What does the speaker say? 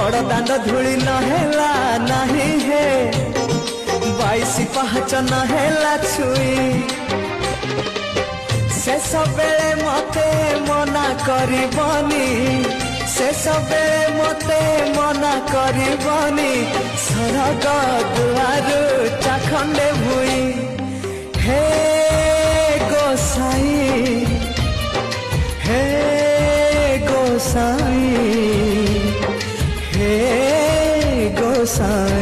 बड़ दांड धूली नहेला नहीं है 22 पाहच नहेला छुई शेष बेले मते मना करबनी शेष बेले मते मना करबनी सरग दुआर चाखंडे भुई हे गोसाई हे गोसाई हे गोसाई।